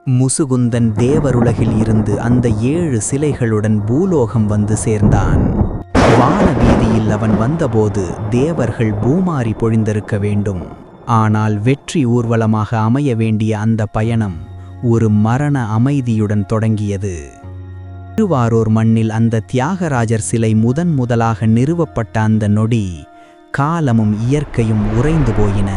முசுகுந்தன் தேவருலகில் இருந்து அந்த 7 சிலைகளுடன் பூலோகம் வந்து சேர்ந்தான். வான வீதியில் அவன் வந்தபோது தேவர்கள் பூமாரி பொழிந்திருக்க வேண்டும். ஆனால் வெற்றி ஊர்வலமாக அமைய வேண்டிய அந்த பயணம் ஒரு மரண அமைதியுடன் தொடங்கியது. திருவாரூர் மண்ணில் அந்த தியாகராஜர் சிலை முதலாக நிறுவப்பட்ட அந்த நொடி காலமும் இயற்கையும் உறைந்து போயின.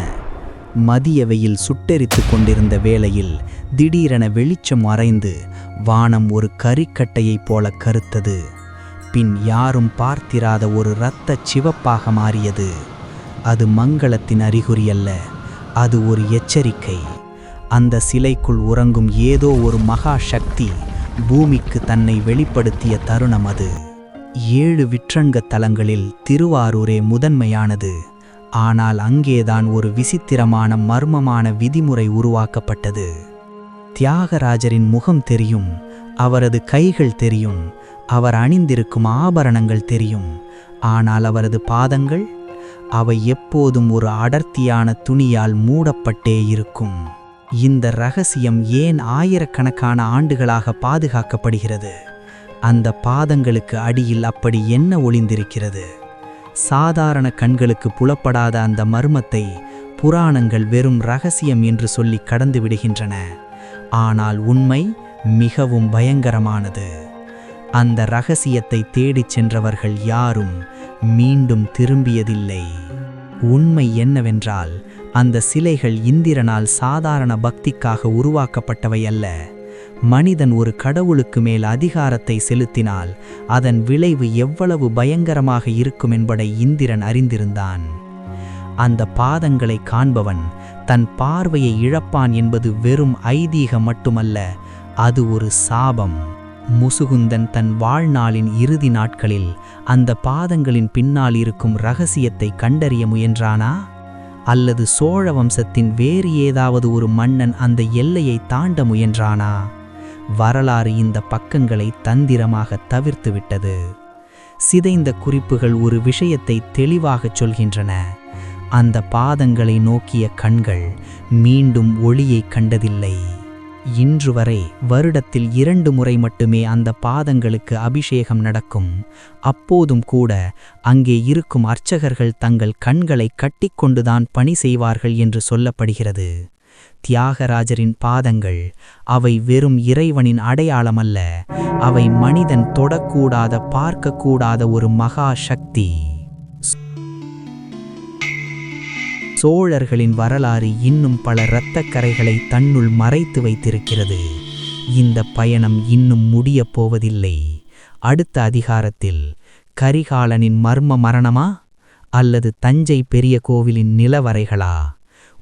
மதிய வெயில் சுட்டெரித்து கொண்டிருந்த வேளையில் திடீரென வெளிச்சம் மறைந்து வானம் ஒரு கரிக்கட்டையைப் போல கருத்தது. பின் யாரும் பார்த்திராத ஒரு இரத்தச் சிவப்பாக மாறியது. அது மங்களத்தின் அறிகுறியல்ல, அது ஒரு எச்சரிக்கை. அந்த சிலைக்குள் உறங்கும் ஏதோ ஒரு மகா சக்தி பூமிக்கு தன்னை வெளிப்படுத்திய தருணம் அது. 7 விற்றங்க தலங்களில் திருவாரூரே முதன்மையானது. ஆனால் அங்கேதான் ஒரு விசித்திரமான மர்மமான விதிமுறை உருவாக்கப்பட்டது. தியாகராஜரின் முகம் தெரியும், அவரது கைகள் தெரியும், அவர் அணிந்திருக்கும் ஆபரணங்கள் தெரியும். ஆனால் அவரது பாதங்கள், அவை எப்போதும் ஒரு அடர்த்தியான துணியால் மூடப்பட்டே இருக்கும். இந்த ரகசியம் ஏன் ஆயிரக்கணக்கான ஆண்டுகளாக பாதுகாக்கப்படுகிறது? அந்த பாதங்களுக்கு அடியில் அப்படி என்ன ஒளிந்திருக்கிறது? சாதாரண கண்களுக்கு புலப்படாத அந்த மர்மத்தை புராணங்கள் வெறும் ரகசியம் என்று சொல்லி கடந்து விடுகின்றன. ஆனால் உண்மை மிகவும் பயங்கரமானது. அந்த ரகசியத்தை தேடிச் சென்றவர்கள் யாரும் மீண்டும் திரும்பியதில்லை. உண்மை என்னவென்றால், அந்த சிலைகள் இந்திரனால் சாதாரண பக்திக்காக உருவாக்கப்பட்டவை அல்ல. மனிதன் ஒரு கடவுளுக்கு மேல் அதிகாரத்தை செலுத்தினால் அதன் விளைவு எவ்வளவு பயங்கரமாக இருக்கும் என்பதை இந்திரன் அறிந்திருந்தான். அந்த பாதங்களை காண்பவன் தன் பார்வையை இழப்பான் என்பது வெறும் ஐதீகம் மட்டுமல்ல, அது ஒரு சாபம். முசுகுந்தன் தன் வாழ்நாளின் இறுதி நாட்களில் அந்த பாதங்களின் பின்னால் இருக்கும் இரகசியத்தை கண்டறிய முயன்றானா? அல்லது சோழ வம்சத்தின் வேறு ஏதாவது ஒரு மன்னன் அந்த எல்லையை தாண்ட முயன்றானா? வரலாறு இந்த பக்கங்களை தந்திரமாக தவிர்த்துவிட்டது. சிதைந்த குறிப்புகள் ஒரு விஷயத்தை தெளிவாகச் சொல்கின்றன. அந்த பாதங்களை நோக்கிய கண்கள் மீண்டும் ஒளியை கண்டதில்லை. இன்று வரை வருடத்தில் 2 முறை மட்டுமே அந்த பாதங்களுக்கு அபிஷேகம் நடக்கும். அப்போதும் கூட அங்கே இருக்கும் அர்ச்சகர்கள் தங்கள் கண்களை கட்டிக்கொண்டுதான் பணி செய்வார்கள் என்று சொல்லப்படுகிறது. தியாகராஜரின் பாதங்கள், அவை வெறும் இறைவனின் அடையாளமல்ல, அவை மனிதன் தொடக்கூடாத பார்க்கக்கூடாத ஒரு மகா சக்தி. சோழர்களின் வரலாறு இன்னும் பல இரத்தக்கரைகளை தன்னுள் மறைத்து வைத்திருக்கிறது. இந்த பயணம் இன்னும் முடியப் போவதில்லை. அடுத்த அதிகாரத்தில் கரிகாலனின் மர்ம மரணமா அல்லது தஞ்சை பெரிய கோவிலின் நிலவரைகளா?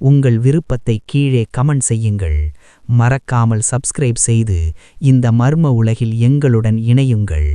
உங்கள் விருப்பத்தை கீழே கமெண்ட் செய்யுங்கள். மறக்காமல் சப்ஸ்கிரைப் செய்து இந்த மர்ம உலகில் எங்களுடன் இணையுங்கள்.